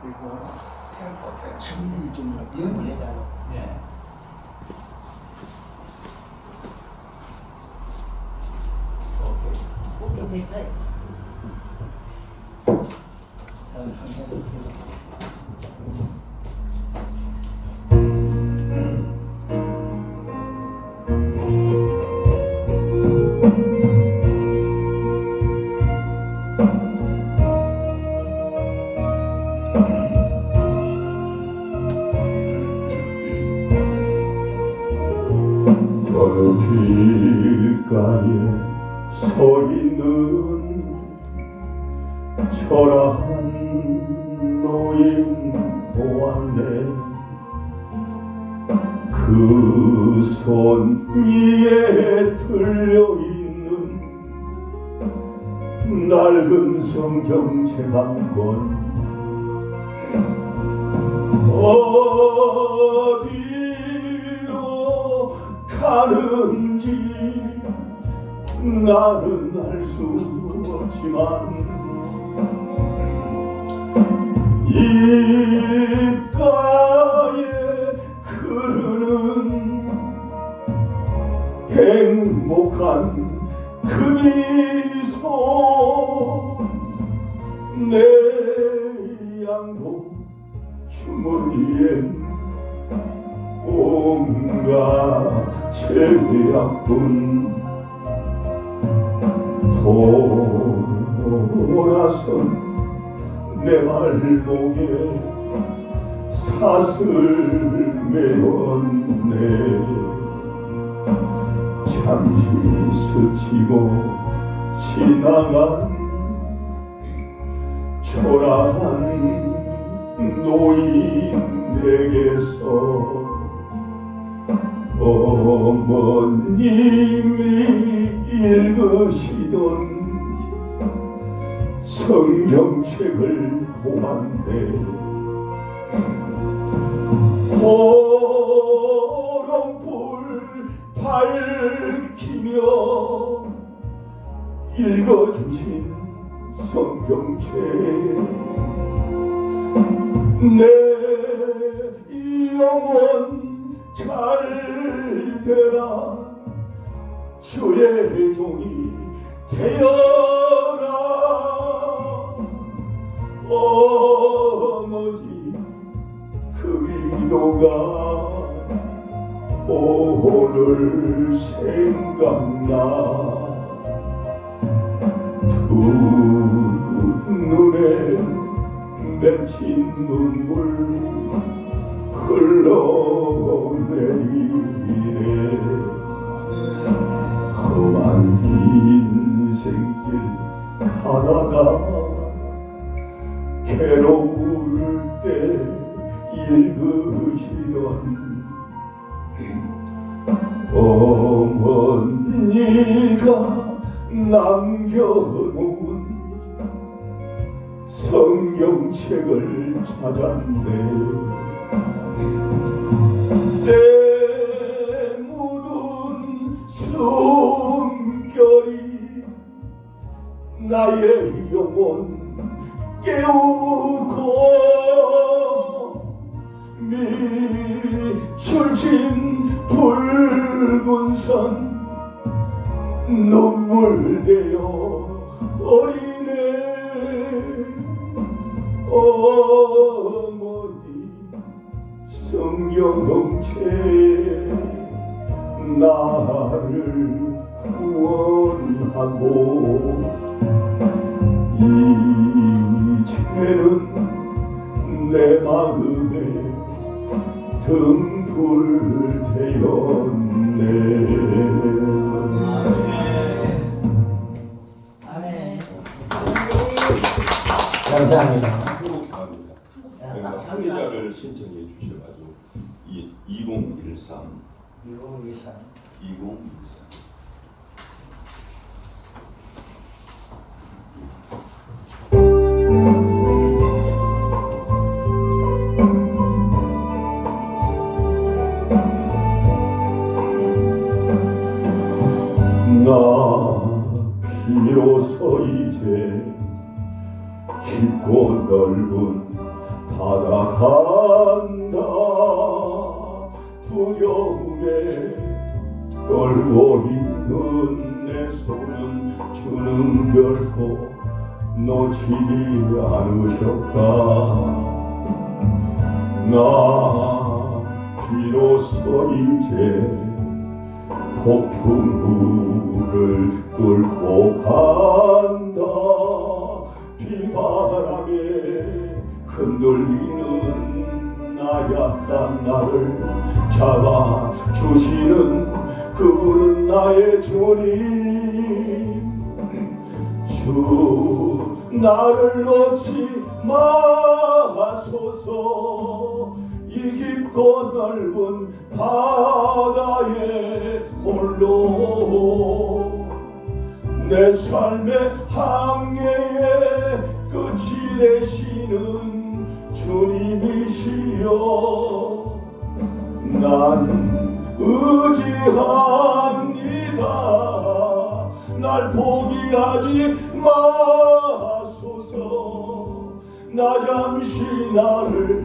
이거 정리 좀 연구해달라고. 예. 오케이. 오케이 됐어요. 한번 해볼게요. 길가에 서 있는 초라한 노인 보았네. 그 손 위에 들려있는 낡은 성경책 한 권. 어디로 가는지 나는 알 수 없지만 입가에 흐르는 행복한 그 미소 내 양복 주머니엔 온갖 제약뿐 돌아선 내 발목에 사슬 메었네. 잠시 스치고 지나간 초라한 노인에게서 어머님이 읽으시던 성경책을 보았네. 호롱불 밝히며 읽어주신 성경책 내 영혼 잘 되라 주의 종이 되어라. 어머니 그 기도가 오늘 생각나. 두 눈에 맺힌 눈물 흘러내리네. 험한 인생길 가다가 괴로울 때 읽으시던 어머니가 남겨놓은 성경책을 찾았네. 때 묻은 숨결이 나의 영혼 깨우고 미출진 붉은 선 눈물 되어 어리네. 어머니 성경책 나를 구원하고 이제는 내 마음에 등불 되었네. 아멘. 감사합니다. 항의자를 신청해 주셔가지고 2013 2023 나 비로소 이제 깊고 넓은 받아간다. 두려움에 떨고 있는 내 손은 주는 결코 놓치지 않으셨다. 나 비로소 이제 폭풍 물을 뚫고 간다. 비바람에 흔들리는 나약한 나를 잡아주시는 그분은 나의 주님. 주 나를 놓지 마소서. 이 깊고 넓은 바다에 홀로 내 삶의 항해의 끝이 되시는 주님이시여. 난 의지합니다. 날 포기하지 마소서. 나 잠시 나를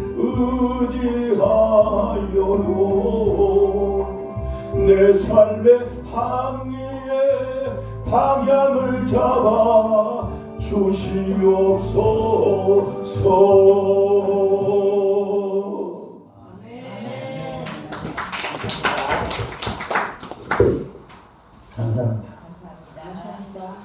의지하여도 내 삶의 항해의 방향을 잡아 주시옵소서. 감사합니다. 감사합니다.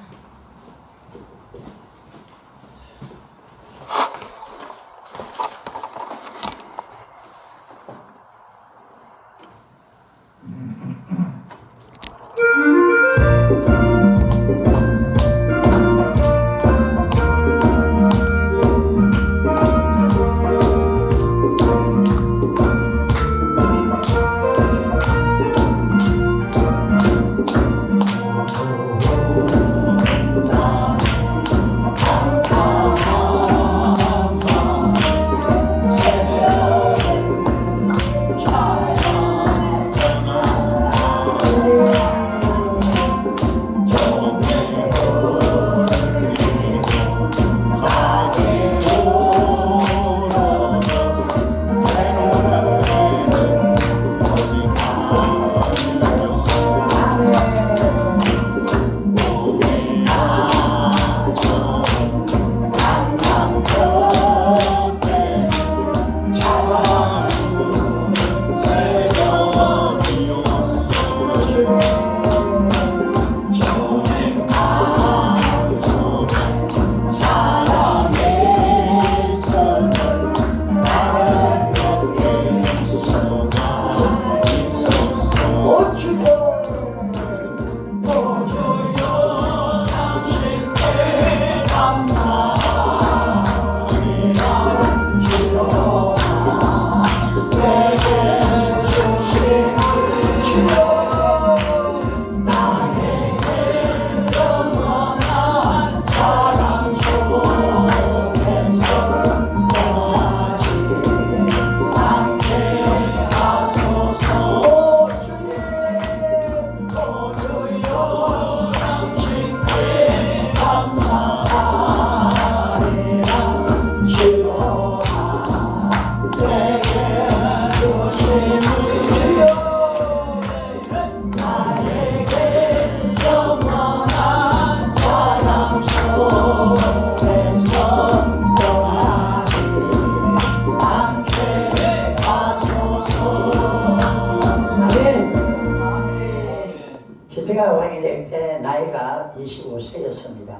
히스기야 왕이 될 때 나이가 25세였습니다.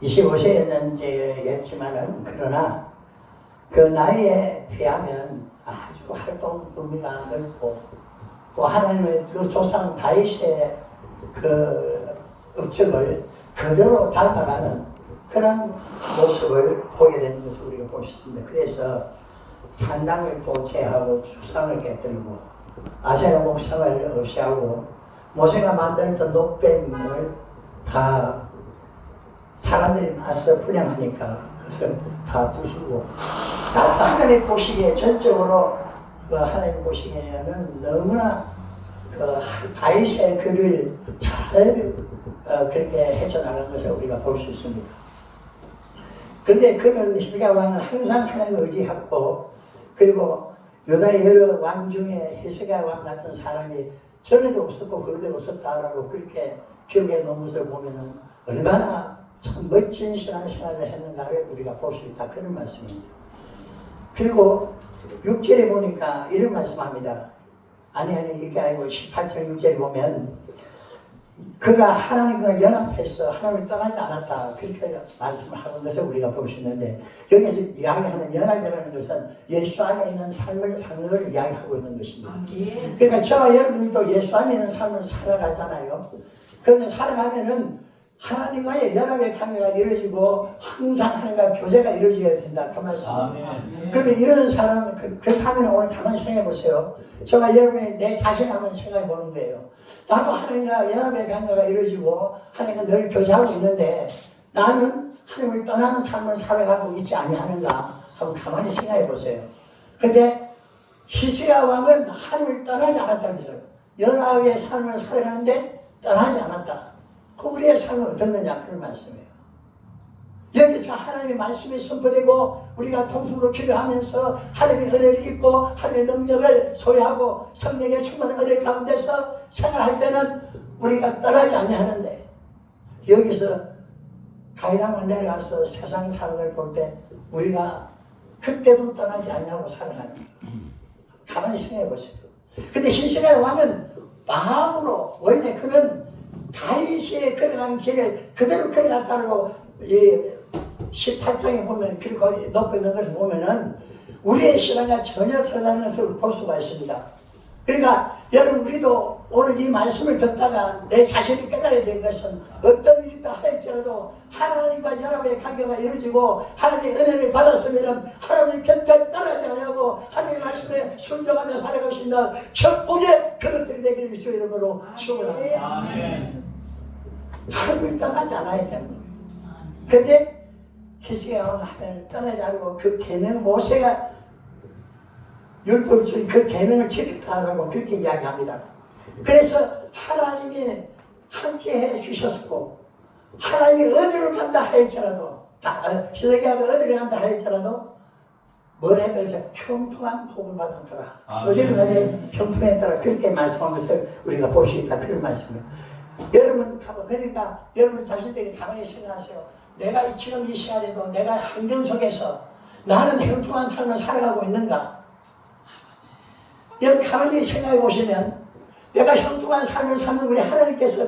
25세였는지였지만은 그러나 그 나이에 비하면 아주 활동 범위가 넓고 또 하나님의 그 조상 다윗의 그 업적을 그대로 닮아가는 그런 모습을 보게 되는 것을 우리가 볼 수 있습니다. 그래서 산당을 도체하고 주상을 깨뜨리고 아세라 목상을 없애하고 모세가 만들었던 녹뱀을 다 사람들이 나서 분양하니까 그것을 다 부수고 하나님 보시기에 전적으로 그 하나님 보시기에는 너무나 그 다윗의 글을 잘 그렇게 헤쳐나간 것을 우리가 볼 수 있습니다. 그런데 그는 히스기야 왕은 항상 하나님을 의지하고, 그리고 유다의 여러 왕 중에 히스기야 왕 같은 사람이 전에도 없었고 그런데 없었다라고 그렇게 기록해 놓은 것을 보면은 얼마나 참 멋진 신앙생활을 했는가를 우리가 볼 수 있다, 그런 말씀입니다. 그리고 6절에 보니까 이런 말씀합니다. 아니 이게 아니고 18절 6절에 보면 그가 하나님과 연합해서 하나님을 떠나지 않았다, 그렇게 말씀을 하는 것을 우리가 볼 수 있는데, 여기서 이야기하는 연합이라는 것은 예수 안에 있는 삶을 사는 걸 이야기하고 있는 것입니다. 그러니까 저와 여러분도 예수 안에 있는 삶을 살아가잖아요. 그런데 살아가면은 하나님과의 연합의 관계가 이루어지고 항상 하나님과 교제가 이루어져야 된다, 그 말씀입니다. 그러면 이런 사람, 그렇다면 오늘 가만히 생각해 보세요. 저와 여러분이 내 자신 한번 생각해 보는 거예요. 나도 하나님과 연합의 관계가 이루어지고 하나님과 늘 교제하고 있는데 나는 하나님을 떠나는 삶을 살아가고 있지 아니하는가 한번 가만히 생각해 보세요. 근데 히스기야 왕은 하나님을 떠나지 않았다면서요. 연합의 삶을 살아가는데 떠나지 않았다. 그 우리의 삶은 어떻느냐, 그런 말씀이에요. 여기서 하나님의 말씀이 선포되고 우리가 통성으로 기도하면서 하나님의 은혜를 입고 하나님의 능력을 소유하고 성령의 충만한 은혜 가운데서 생활할 때는 우리가 떠나지 아니하는데, 여기서 가이당을 내려가서 세상 사람을 볼 때 우리가 그때도 떠나지 아니하고 살아가는 거예요. 가만히 생각해 보세요. 근데 히스기야 왕은 마음으로, 원래 그는 다윗이 걸어간 길을 그대로 걸어갔다고 이 18장에 보면 그렇게 놓고 있는 것을 보면은 우리의 신앙과 전혀 다르다는 것을 볼 수가 있습니다. 그러니까 여러분, 우리도 오늘 이 말씀을 듣다가 내 자신이 깨달아야 될 것은 어떤 일이 있다 할지라도 하나님과 연합의 관계가 이루어지고 하나님의 은혜를 받았으면 하나님의 곁에 떠나지 않고 하나님의 말씀에 순종하며 살아갈 수 있는 축복의 그것들이 되기를 주의 이름으로 축원합니다. 하나님을 떠나지 않아야 됩니다. 그런데 히스기야 왕은 하나님을 떠나지 않고 그 계명, 모세가 율법을 준 그 계명을 지켰다라고 그렇게 이야기합니다. 그래서 하나님이 함께 해 주셨고, 하나님이 어디로 간다 할지라도, 히스기야가 어디로 간다 할지라도 뭘 해도 형통한 복을 받았더라. 어디로 가냐 형통했더라, 그렇게 말씀한 것을 우리가 볼 수 있다, 그런 말씀이에요. 여러분, 그러니까 여러분 자신들이 가만히 생각하세요. 내가 지금 이 시간에도 내가 환경 속에서 나는 형통한 삶을 살아가고 있는가? 여러분 가만히 생각해 보시면 내가 형통한 삶을 살면 우리 하나님께서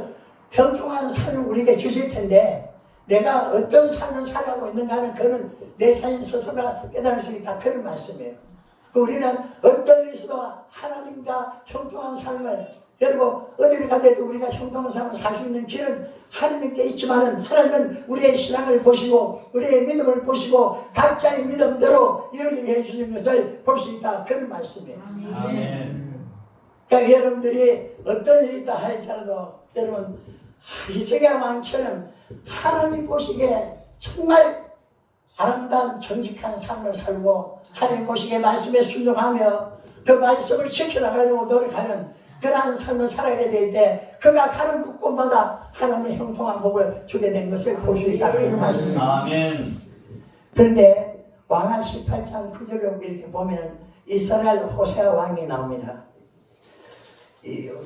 형통한 삶을 우리에게 주실 텐데 내가 어떤 삶을 살아가고 있는가 하는 그는 내 자신 스스로가 깨달을 수 있다, 그런 말씀이에요. 우리는 어떤 일에서도 하나님과 형통한 삶을, 여러분 어디를 가더라도 우리가 형통한 삶을 살 수 있는 길은 하나님께 있지만은 하나님은 우리의 신앙을 보시고 우리의 믿음을 보시고 각자의 믿음대로 이루어지게 해주시는 것을 볼 수 있다, 그런 말씀이에요. 아멘. 그러니까 여러분들이 어떤 일이 있다 할지라도 여러분 히스기야 왕처럼 하나님이 보시기에 정말 아름다운 정직한 삶을 살고 하나님 보시기에 말씀에 순종하며 그 말씀을 지켜나가려고 노력하는 그러한 삶을 살아야 될 때 그가 가는 곳곳마다 하나님의 형통한 복을 주게 된 것을 볼 수 있다, 그런 말씀입니다. 아멘. 그런데 왕한 18장 9절을 이렇게 보면 이스라엘 호세아 왕이 나옵니다.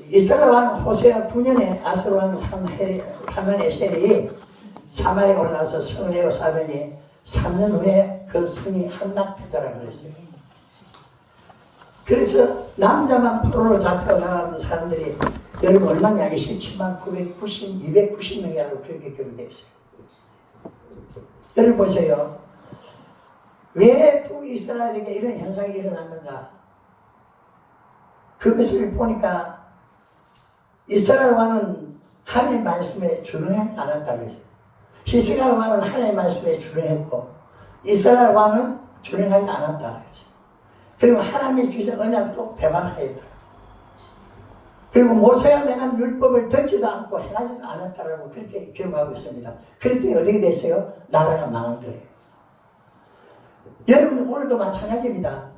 이스라엘 왕 호세아 9년에 아수르 왕 사면에셀이 사마리아에 올라와서 성을 에워싸더니 3년 후에 그 성이 함락되더라 그랬어요. 그래서 남자만 포로로 잡혀간 사람들이 여러분 얼마냐? 27만 290명이라고 그렇게 기록되어 있어요. 여러분 보세요. 왜 북이스라엘에게 이런 현상이 일어났는가? 그것을 보니까 이스라엘 왕은 하나님의 말씀에 준응하지 않았다 그랬어요. 히스기야 왕은 하나님의 말씀에 준응했고 이스라엘 왕은 준응하지 않았다 그랬어요. 그리고 하나님이 주신 언약도 배반하였다. 그리고 모세가 명한 율법을 듣지도 않고 행하지도 않았다라고 그렇게 기록하고 있습니다. 그랬더니 어떻게 됐어요? 나라가 망한 거예요. 여러분 오늘도 마찬가지입니다.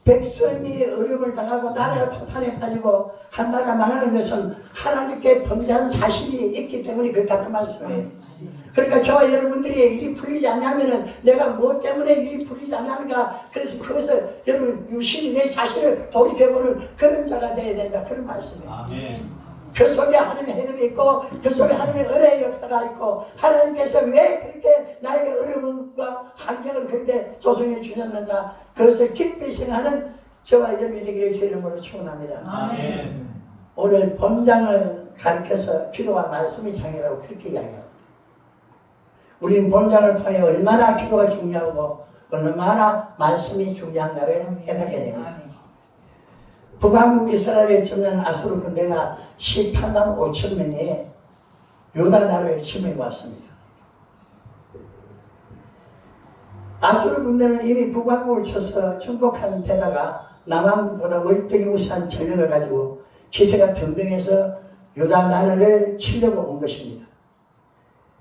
백성이 어려움을 당하고 나라가 토탄해가지고 한 나라가 망하는 것은 하나님께 범죄한 사실이 있기 때문에 그렇다 그 말씀이에요. 그러니까 저와 여러분들이 일이 풀리지 않으면은 내가 무엇 때문에 일이 풀리지 않는가, 그래서 그것을 여러분 유심히 내 자신을 돌이켜보는 그런 자가 되어야 된다, 그런 말씀이에요. 아멘. 그 속에 하나님의 해답이 있고 그 속에 하나님의 은혜의 역사가 있고 하나님께서 왜 그렇게 나에게 어려움과 환경을 그렇게 조성해 주셨는가, 그것을 깊이 생각하는 저와 여러분이 되기를 주의 이름으로 축원합니다. 아멘. 오늘 본장을 가르쳐서 기도와 말씀이 장이라고 그렇게 이야기합니다. 우리는 본장을 통해 얼마나 기도가 중요하고 얼마나 말씀이 중요한가를 깨닫게 됩니다. 북왕국 이스라엘에 점령 아수르 군대가 18만 5천 명이 유다 나라를 침입해 왔습니다. 아수르 군대는 이미 북왕국을 쳐서 정복한 데다가 남왕국보다 월등히 우수한 전력을 가지고 기세가 등등해서 유다 나라를 치려고 온 것입니다.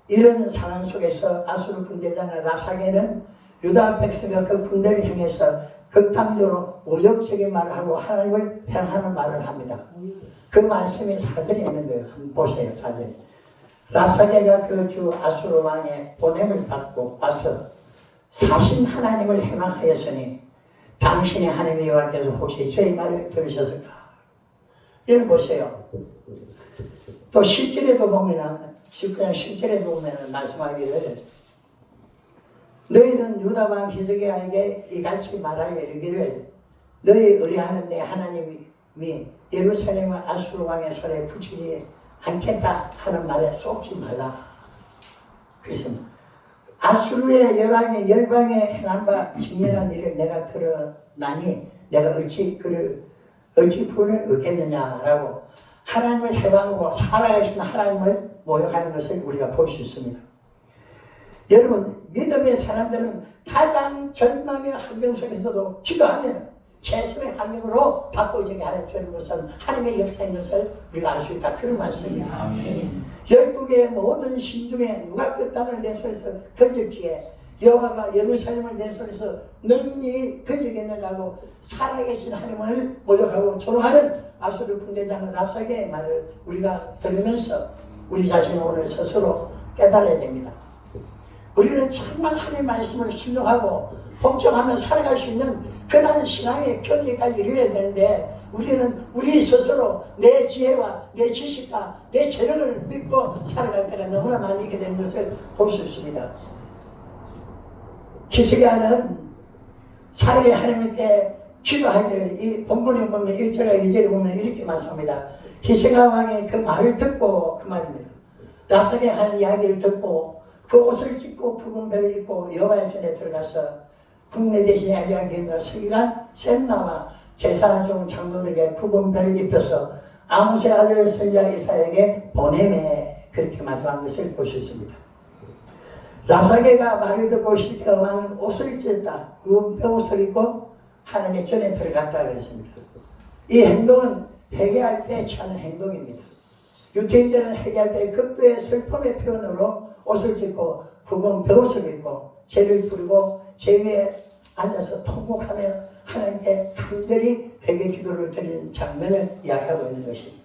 이런 상황 속에서 아수르 군대장 랍사게는 유다 백성과 그 군대를 향해서 극단적으로 모욕적인 말을 하고 하나님을 향하는 말을 합니다. 그 말씀이 사전에 있는 거예요. 한번 보세요. 사전에. 랍사게가 그 주 아수르 왕의 보냄을 받고 와서 사신 하나님을 해방하였으니 당신의 하나님 여호와께서 혹시 저희 말을 들으셨을까? 이걸 보세요. 또 10절에도 보면 19장 10절에도 보면 말씀하기를 너희는 유다 왕 히스기야에게 이같이 말하여 이르기를 너희 의뢰하는 내 하나님이 예루살렘을 아수르 왕의 손에 붙이지 않겠다 하는 말에 속지 말라. 그렇습니다. 아수르의 열방에 행한 바 직면한 일을 내가 드러나니 내가 어찌 부를 얻겠느냐라고 하나님을 해방하고 살아계신 하나님을 모욕하는 것을 우리가 볼 수 있습니다. 여러분, 믿음의 사람들은 가장 절망의 환경 속에서도 기도하면 최선의 환경으로 바꿔지게 하여 주는 것은 하나님의 역사인 것을 우리가 알 수 있다, 그런 말씀입니다. 열국의 모든 신 중에 누가 그 땅을 내 손에서 건졌기에 여호와가 예루살렘을 내 손에서 능히 건지겠느냐고 살아계신 하나님을 모욕하고 조롱하는 아수르 군대장 랍사게의 말을 우리가 들으면서 우리 자신을 오늘 스스로 깨달아야 됩니다. 우리는 정말 하나님의 말씀을 순종하고 복종하며 살아갈 수 있는 그러한 신앙의 경지까지 이루어야 되는데 우리는 우리 스스로 내 지혜와 내 지식과 내 재능을 믿고 살아갈 때가 너무나 많이 있게 되는 것을 볼 수 있습니다. 히스기야는 살아계 하나님께 기도하기를 이 본문에 보면 1절과 2절에 보면 이렇게 말씀합니다. 히스기야 왕의 그 말을 듣고, 그 말입니다. 랍사게 하는 이야기를 듣고 그 옷을 찢고 붉은 배를 입고 여호와의 전에 들어가서 국내 대신에 엘리야김과 서기관 셈나와 제사 중 장로들에게 붉은 배를 입혀서 아모스의 아들 선지자 이사야에게 보내매, 그렇게 말씀한 것을 볼 수 있습니다. 랍사게가 말을 듣고 히스기야 왕은 옷을 찢었다, 붉은 배옷을 입고 하나님의 전에 들어갔다 그랬습니다. 이 행동은 회개할 때 취하는 행동입니다. 유태인들은 회개할 때 극도의 슬픔의 표현으로 옷을 찢고 붉은 배옷을 입고 죄를 부리고 죄 위에 앉아서 통곡하며 하나님께 간절히 회개 기도를 드리는 장면을 이야기하고 있는 것입니다.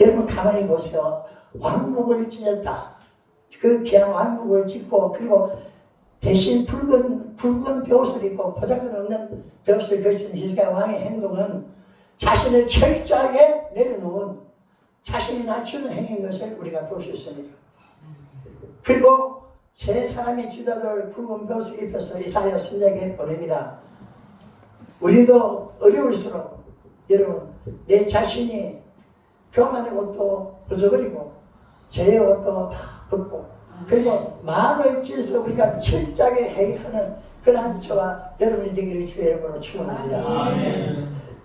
여러분 가만히 보세요. 왕복을 찢었다. 그 귀한 왕복을 찢고 그리고 대신 붉은 배옷을 입고 보잘것없는 배옷을 걸친 히스기야 왕의 행동은 자신을 철저하게 내려놓은, 자신이 낮추는 행위인 것을 우리가 볼 수 있습니다. 그리고 세 사람의 주자들 붉은 배옷을 입혀서 이사야 선지자에게 보냅니다. 우리도 어려울수록 여러분 내 자신이 교만의 옷도 벗어버리고 죄의 옷도 다 벗고 그리고 마음을 찢어서 우리가 철저하게 회개하는 그러한 저와 여러분이 되기를 주의 이름으로 축원합니다.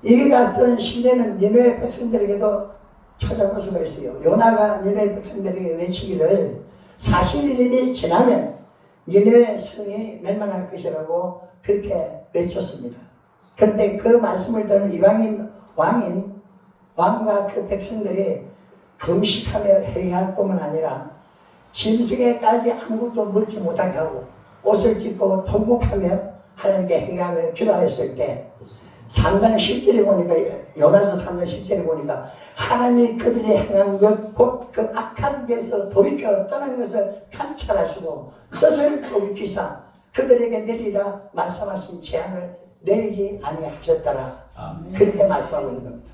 이 같은 신뢰는 니느웨 백성들에게도 찾아볼 수가 있어요. 요나가 니느웨 백성들에게 외치기를 40일이 지나면 니느웨 성이 멸망할 것이라고 그렇게 외쳤습니다. 그런데 그 말씀을 듣는 이방인 왕과 그 백성들이 금식하며 회개할 뿐만 아니라 짐승에까지 아무것도 먹지 못하게 하고 옷을 찢고 통곡하며 하나님께 회개하며 기도하였을 때 3장 10절에 보니까 요나서 3장 10절에 보니까 하나님이 그들이 행한 것 곧 그 악한 데서 돌이켜 떠난 것을 감찰하시고 뜻을 돌이키사 그들에게 내리라 말씀하신 재앙을 내리지 아니하셨더라. 그렇게 말씀하고 있는 겁니다.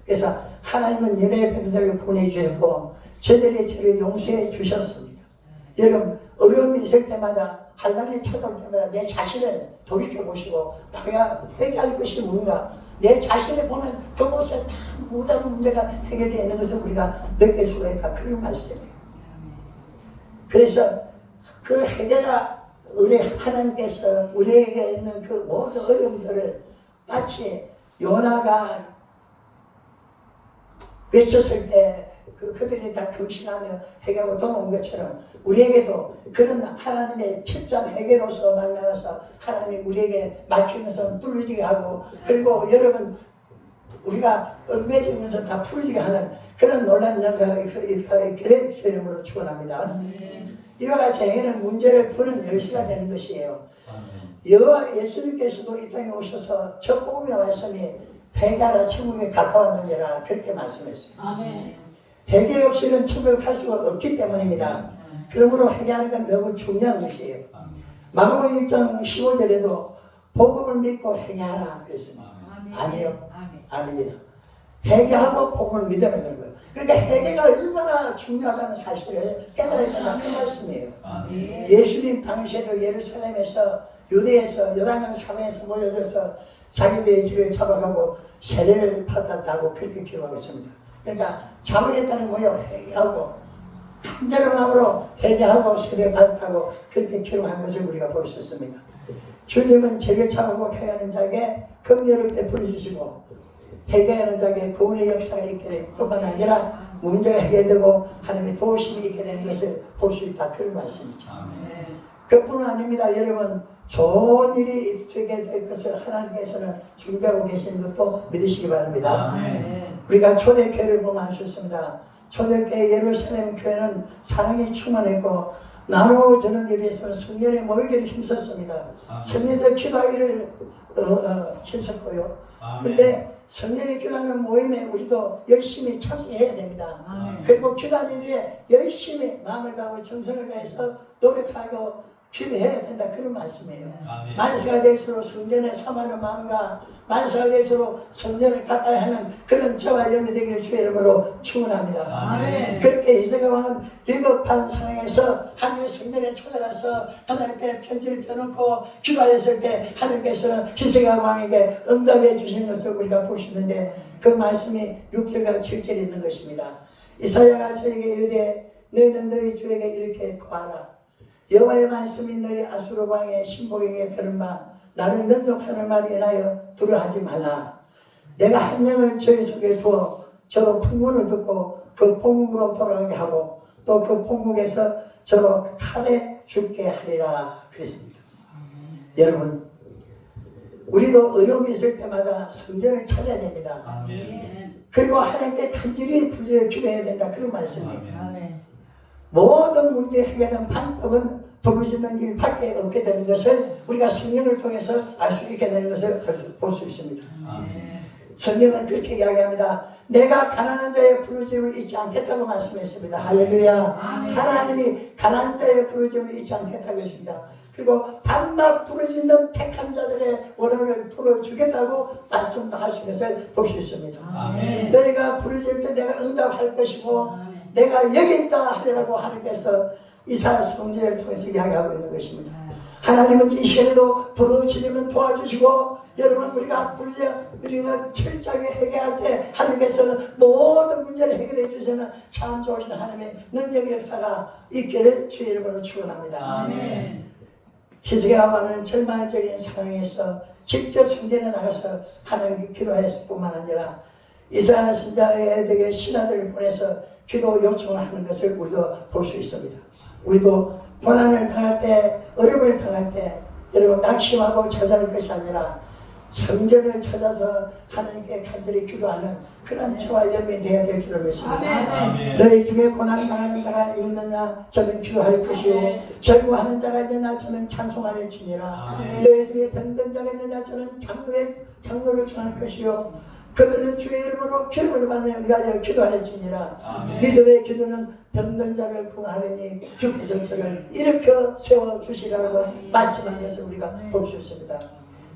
그래서 하나님은 너네 백성들을 보내주셨고 저들이 저를 용서해 주셨습니다. 여러분 어려움이 있을 때마다 환난이 찾아올 때마다 내 자신을 돌이켜보시고 내가 해결할 것이 뭔가 내 자신을 보면 그곳에 다 모든 문제가 해결되어 있는 것을 우리가 느낄 수가 있다. 그런 말씀이에요. 그래서 그 해결가 우리 하나님께서 우리에게 있는 그 모든 어려움들을 마치 요나가 외쳤을 때 그들이 다 금신하며 해결하고 돌아온 것처럼 우리에게도 그런 하나님의 철저한 해결로서 말미암아서 하나님이 우리에게 막힌 것을 뚫어지게 하고 그리고 여러분 우리가 얽매진 것을 다 풀어지게 하는 그런 놀라운 역사가 있기를 주 이름으로 축원합니다. 이와 같이 해결은 문제를 푸는 열쇠가 되는 것이에요. 여호와 예수님께서도 이 땅에 오셔서 첫 복음의 말씀이 회개하라 천국에 가까웠느니라 그렇게 말씀했어요. 아멘. 회개 없이는 천국을 갈 수가 없기 때문입니다. 그러므로 회개하는 건 너무 중요한 것이에요. 마가복음 1장 15절에도 복음을 믿고 회개하라 그랬습니다. 아니요. 아닙니다. 회개하고 복음을 믿으면 되는 거예요. 그러니까 회개가 얼마나 중요하다는 사실을 깨달아야 된다 그 말씀이에요. 예수님 당시에도 예루살렘에서 유대에서 요단강 사면에서 모여들어서 자기들이 집에 잡아가고 세례를 받았다고 그렇게 기록하고 있습니다. 그러니까 잡아겠다는 거예요. 회개하고 간절한 마음으로 회개하고 세례를 받았다고 그렇게 기록한 것을 우리가 볼 수 있습니다. 주님은 죄를 참고 회개하는 자에게 긍휼을 베풀어 주시고 회개하는 자에게 구원의 역사가 있게 될 뿐만 아니라 문제가 해결되고 하나님의 도우심이 있게 되는 것을 볼 수 있다 그런 말씀이죠. 그뿐은 아닙니다. 여러분 좋은 일이 있게 될 것을 하나님께서는 준비하고 계시는 것도 믿으시기 바랍니다. 우리가 초대교회를 보면 알 수 있습니다. 초대교회 예루살렘 교회는 사랑이 충만했고 나누어주는 일에 있어서 성령의 모이기를 힘썼습니다. 성령의 기도하기를 힘썼고요. 그런데 성령의 기도하는 모임에 우리도 열심히 참석해야 됩니다. 그리고 기도하는 일에 열심히 마음을 다하고 정성을 다해서 노력하고 기도해야 된다 그런 말씀이에요. 만세가 될수록 성전에 삼하는 마음과 만세가 될수록 성전을 가까이 하는 그런 저와 여러분이 되기를 주의 이름으로 축원합니다. 그렇게 이스라엘 왕은 비겁한 상황에서 하나님의 성전에 찾아가서 하나님께 편지를 펴놓고 기도하였을 때 하나님께서는 히스기야 왕에게 응답해 주신 것을 우리가 볼 수 있는데 그 말씀이 6절과 7절에 있는 것입니다. 이사야가 저에게 이르되 너희는 너희 주에게 이렇게 구하라. 여호와의 말씀이 너희 아수르 왕의 신복에게 들은 바 나를 능욕하는 말에 인하여 두려워하지 말라. 내가 한 명을 저희 속에 두어 저로 풍문을 듣고 그 풍문으로 돌아가게 하고 또 그 풍문에서 저로 칼에 죽게 하리라 그랬습니다. 여러분 우리도 어려움이 있을 때마다 성전을 찾아야 됩니다. 그리고 하나님께 간절히 기도해야 된다 그런 말씀이에요. 모든 문제 해결하는 방법은 부르짖는 길밖에 없게 되는 것을 우리가 성령을 통해서 알 수 있게 되는 것을 볼 수 있습니다. 성령은 그렇게 이야기합니다. 내가 가난한 자의 부르짖음을 잊지 않겠다고 말씀했습니다. 할렐루야. 하나님이 가난한 자의 부르짖음을 잊지 않겠다고 했습니다. 그리고 밤낮 부르짖는 택한 자들의 원한을 풀어주겠다고 말씀도 하신 것을 볼 수 있습니다. 너희가 부르짖을 때 내가 응답할 것이고 내가 여기 있다 하리라고 하나님께서 이사야 선지자를 통해서 이야기하고 있는 것입니다. 하나님은 이 시간에도 부르짖으면 도와주시고 여러분 우리가 철저하게 해결할 때 하나님께서는 모든 문제를 해결해 주시는 참 좋으신 하나님의 능력의 역사가 있기를 주의 이름으로 축원합니다. 히스기야 왕은 절망적인 상황에서 직접 성전에 나가서 하나님께 기도했을 뿐만 아니라 이사야 선지자에게 신하들을 보내서 기도 요청을 하는 것을 우리도 볼 수 있습니다. 우리도 고난을 당할 때, 어려움을 당할 때 여러분 낙심하고 좌절할 것이 아니라 성전을 찾아서 하나님께 간절히 기도하는 그런 저와 여러분이 되어야 될 줄을 믿습니다. 너희 중에 고난당하는 자가 있느냐 저는 기도할 것이요 절구하는 자가 있느냐 저는 찬송하려치니라. 너희 중에 병든 자가 있느냐 저는 장로를 청할 것이요 그들은 주의 이름으로 기름을 받으며 위하여 기도하려치니라. 믿음의 기도는 병든 자를 구하려니 주께서 저를 일으켜 세워주시라고 말씀한 것을 우리가 볼 수 있습니다.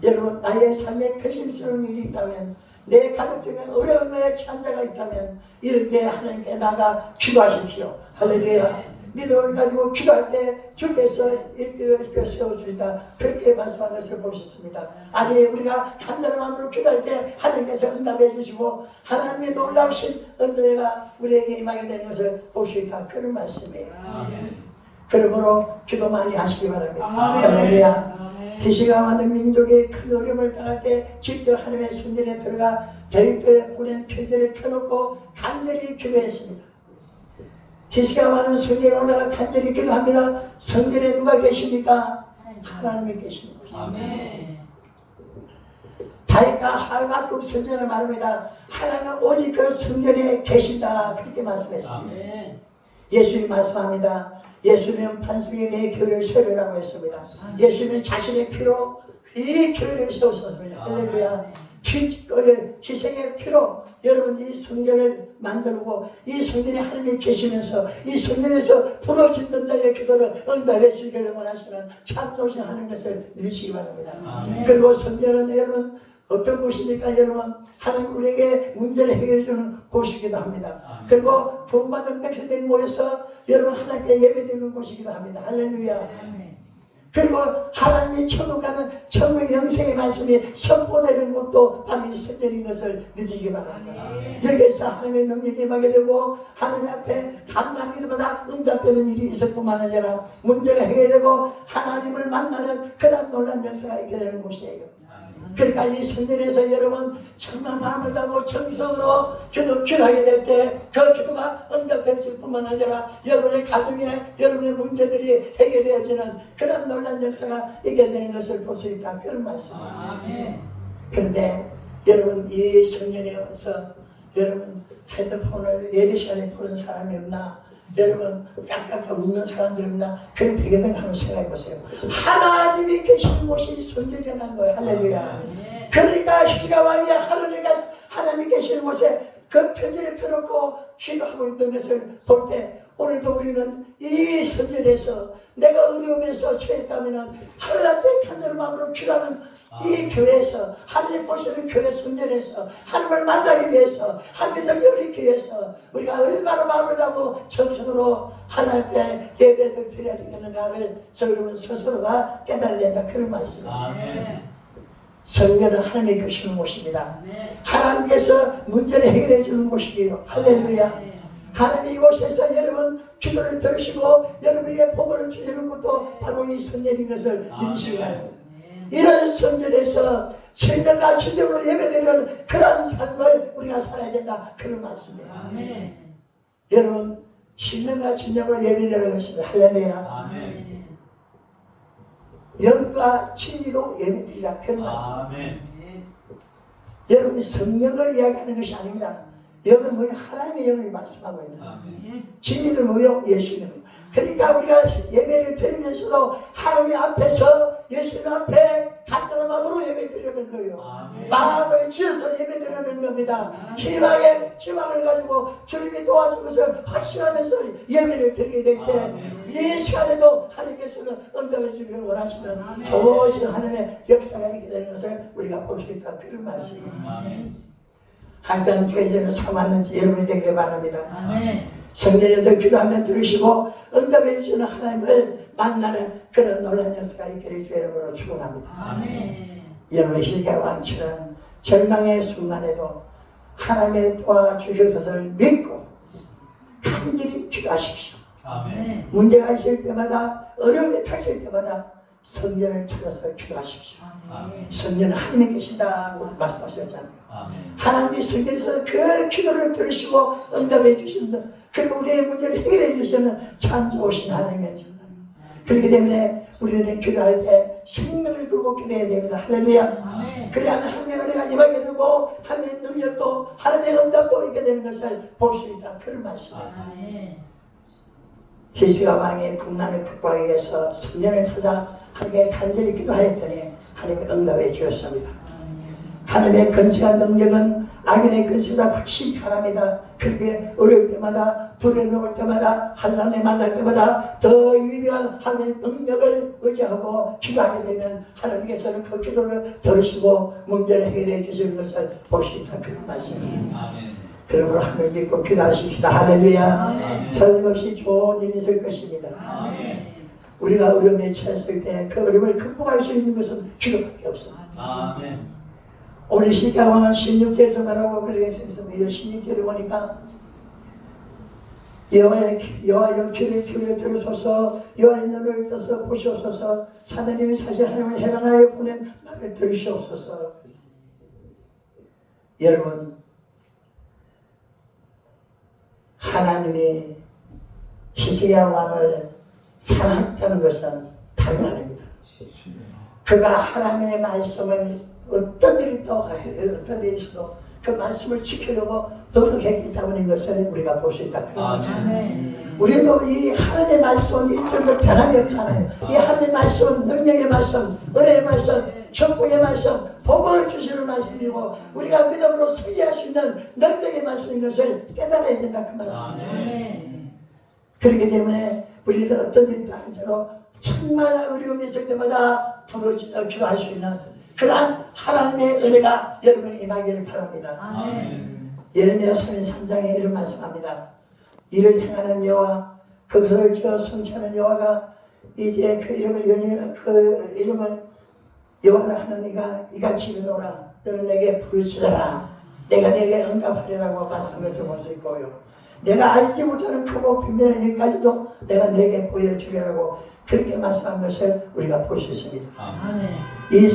여러분 나의 삶에 배신스러운 일이 있다면 내 가족 중에 어려움에 처한 자가 있다면 이럴 때 하나님께 나가 기도하십시오. 할렐루야. 믿음을 가지고 기도할 때 주께서 일으켜 세워주시다 그렇게 말씀한 것을 볼 수 있습니다. 아니 우리가 간절한 마음으로 기도할 때 하나님께서 응답해 주시고 하나님의 놀라우신 은혜가 우리에게 임하게 되는 것을 볼 수 있다 그런 말씀이에요. 그러므로 기도 많이 하시기 바랍니다. 할렐루야. 히스기야와 같은 민족이 큰 어려움을 당할 때 직접 하나님의 성전에 들어가 다윗에 보낸 편지를 펴놓고 간절히 기도했습니다. 히스기야와 성전에 올라가 간절히 기도합니다. 성전에 누가 계십니까? 하나님이 계시는 것입니다. 다윗과 하박국 선지자는 말합니다. 하나님은 오직 그 성전에 계신다 그렇게 말씀했습니다. 예수님 말씀합니다. 예수님은 반석에 내 교회를 세우라고 했습니다. 예수님은 자신의 피로 이 교회를 세우셨습니다. 할렐루야. 희생의 피로 여러분 이 성전을 만들고 이 성전에 하나님이 계시면서 이 성전에서 부러진 자의 기도를 응답해 주기를 원하시는 참 좋으신 하나님 것을 믿으시기 바랍니다. 그리고 성전은 여러분 어떤 곳입니까? 여러분 하나님 우리에게 문제를 해결해 주는 곳이기도 합니다. 그리고 구원받은 백성들이 모여서 여러분 하나님께 예배드리는 곳이기도 합니다. 할렐루야. 그리고 하나님이 천국 가는 천국 영생의 말씀이 선포되는 곳도 바로 이 성전인 것을 믿으시기 바랍니다. 여기에서 하나님의 능력이 임하게 되고 하나님 앞에 감사하는 기도보다 응답되는 일이 있을 뿐만 아니라 문제가 해결되고 하나님을 만나는 그런 놀라운 역사가 있게 되는 곳이에요. 그러니까 이 성전에서 여러분 정말 마음을 다하고 정성으로 기도하게 될 때 그 기도가 응답될 뿐만 아니라 여러분의 가정에 여러분의 문제들이 해결되어지는 그런 놀라운 역사가 있게 되는 것을 볼 수 있다 그런 말씀입니다. 그런데 여러분 이 성전에 와서 여러분 핸드폰을 예배 시간에 보는 사람이 없나? 여러분 깍깍 웃는 사람들 없나? 그런 되겠는가 한번 생각해 보세요. 하나님이 계시는 곳이 성전이라는 거예요. 할렐루야. 그러니까 히스기야 왕이 하나님이 계시는 곳에 그 편지를 펴놓고 기도하고 있던 것을 볼 때 오늘도 우리는 이 성전에서 내가 어려움에서 처했다면 하나님께 간절한 마음으로 기도하는 이 교회에서 하나님 보시는 교회 성전에서 하나님을 만나기 위해서 하나님의 능력을 얻기 위해서 우리가 얼마나 마음을 다하고 정성으로 하나님께 예배를 드려야 되겠는가를 저희는 스스로가 깨달아야 된다 그런 말씀입니다. 성전은 하나님이 계시는 곳입니다. 하나님께서 문제를 해결해 주는 곳이에요. 할렐루야. 하나님이 이곳에서 여러분 기도를 들으시고 여러분에게 복을 주시는 것도 바로 이 성전인 것을 믿으시기 바랍니다. 이런 성전에서 신령과 진정으로 예배드리는 그런 삶을 우리가 살아야 된다 그런 말씀이에요. 여러분 신령과 진정으로 예배드리는 것입니다. 할렐루야. 영과 진리로 예배드리라 그런 말씀입니다. 여러분이 성령을 이야기하는 것이 아닙니다. 영은 뭐냐? 하나님의 영을 말씀하고 있는 진리는 뭐요? 예수님이요. 그러니까 우리가 예배를 드리면서도 하나님 앞에서 예수님 앞에 간절한 마음으로 예배 드리는 거예요. 마음을 지어서 예배 드리는 겁니다. 희망을 가지고 주님이 도와준 것을 확신하면서 예배를 드리게 될 때 이 시간에도 하나님께서는 응답해 주기를 원하시는 좋으신 하나님의 역사가 있게 되는 것을 우리가 볼 수 있다 그런 말씀입니다. 항상 주의 전을 삼았는지 여러분이 되기를 바랍니다. 성전에서 기도하면 들으시고 응답해 주시는 하나님을 만나는 그런 놀라운 역사가 있기를 주의 이름으로 축원합니다. 여러분 히스기야 왕처럼 절망의 순간에도 하나님의 도와주실 것을 믿고 간절히 기도하십시오. 문제가 있을 때마다 어려움이 닥칠 때마다 성전을 찾아서 기도하십시오. 성전은 하나님이 계신다고 말씀하셨잖아요. 하나님이 성전에서 그 기도를 들으시고 응답해 주시는 그리고 우리의 문제를 해결해 주시는 참 좋으신 하나님의 전당. 그렇기 때문에 우리는 기도할 때 생명을 걸고 기도해야 됩니다. 할렐루야. 아멘. 그래야 하나님의 은혜가 임하게 되고 하나님의 능력도 하나님의 응답도 있게 되는 것을 볼 수 있다. 그런 말씀입니다. 아멘. 히스기야 왕이 국난을 극복하기 위해서 성령을 찾아 하나님께 간절히 기도하였더니 하나님이 응답해 주셨습니다. 하나님의 근세와 능력은 악인의 근세보다 훨씬 강합니다. 그렇게 어려울 때마다 두려움이 올 때마다 환난을 만날 때마다 더 위대한 하나님의 능력을 의지하고 기도하게 되면 하나님께서는 그 기도를 들으시고 문제를 해결해 주시는 것을 볼 수 있다. 그런 말씀입니다. 그러므로 하나님 믿고 기도하십시다. 할렐루야. 틀림없이 좋은 일이 있을 것입니다. 우리가 어려움에 처했을 때 그 어려움을 극복할 수 있는 것은 기도밖에 없습니다. 오늘 시기야 왕은 16절에서 말하고 그렇게 했습니다. 16절을 보니까 여호와여 귀를 기울여 들으소서, 여호와의 눈을 떠서 보시옵소서, 하나님이 사실 하나님을 해방하여 보낸 나를 들으시옵소서. 여러분, 하나님이 히스기야 왕을 사랑했다는 것은 다른 말입니다. 그가 하나님의 말씀을 어떤 일이 있어도 그 말씀을 지키려고 노력했기 때문인 것을 우리가 볼 수 있다. 우리도 이 하나님의 말씀은 일정도 변함이 없잖아요. 이 하나님의 말씀은 능력의 말씀, 은혜의 말씀, 축복의 말씀, 복을 주시는 말씀이고 우리가 믿음으로 승리할 수 있는 능력의 말씀인 것을 깨달아야 된다. 그 말씀이죠. 그렇기 때문에 우리는 어떤 일도 할지라도 정말 어려움이 있을 때마다 부르짖어 기도할 수 있는 그러한 하나님의 은혜가 여러분에 임하기를 바랍니다. 예레미야 33장에 이런 말씀합니다. 이를 행하는 여호와, 그것을 지어 성취하는 여호와가 이제 그 이름을 여호와라 하느니가 이같이 이르노라. 너는 내게 부르짖어라. 내가 내게 응답하리라고 말씀한 것을 볼 수 있고요. 내가 알지 못하는 크고 비밀한 일까지도 내가 내게 보여주리라고 그렇게 말씀한 것을 우리가 볼 수 있습니다. 이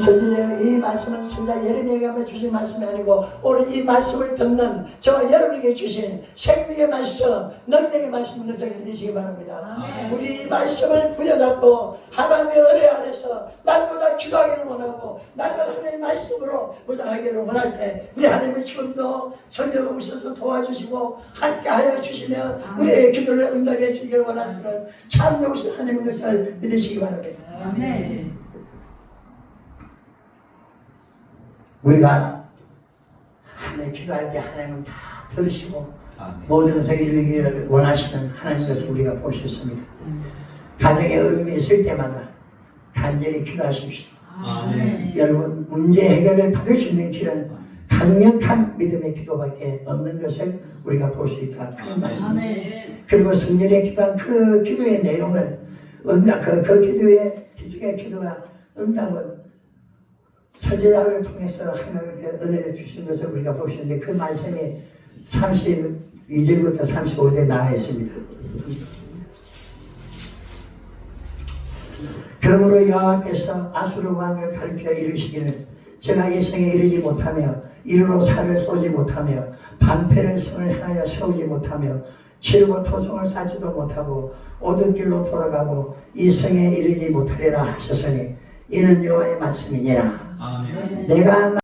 말씀은 선지자 예레미야가 주신 말씀이 아니고 오늘 이 말씀을 듣는 저와 여러분에게 주신 생명의 말씀, 능력의 말씀인 것을 믿으시기 바랍니다. 우리 이 말씀을 부여잡고 하나님의 은혜 안에서 날마다 기도하기를 원하고 날마다 하나님의 말씀으로 무장하기를 원할 때 우리 하나님은 지금도 성령을 오셔서 도와주시고 함께하여 주시면 우리의 기도를 응답해 주기를 원하시는 참 좋으신 하나님의 것을 믿으시기 바랍니다. 우리가 하나님 기도할 때 하나님은 다 들으시고 모든 것을 이루기를 원하시는 하나님 것을 우리가 볼 수 있습니다. 가정에 어려움이 있을 때마다 간절히 기도하십시오. 여러분, 문제 해결을 받을 수 있는 길은 강력한 믿음의 기도밖에 없는 것을 우리가 볼 수 있다. 그런 말씀입니다. 그리고 성전에 기도한 그 기도의 내용을 그 기도의 히스기야 기도가 응답은 선지자를 통해서 하나님께 은혜를 주신 것을 우리가 볼 수 있는데 그 말씀이 32절부터 35절에 나와 있습니다. 그러므로 여호와께서 아수르 왕을 가르쳐 이르시기를 제가 이 성에 이르지 못하며 이르러 살을 쏘지 못하며 방패를 성을 향하여 세우지 못하며 치르고 토성을 쌓지도 못하고 오던 길로 돌아가고 이 성에 이르지 못하리라 하셨으니 이는 여호와의 말씀이니라. 내가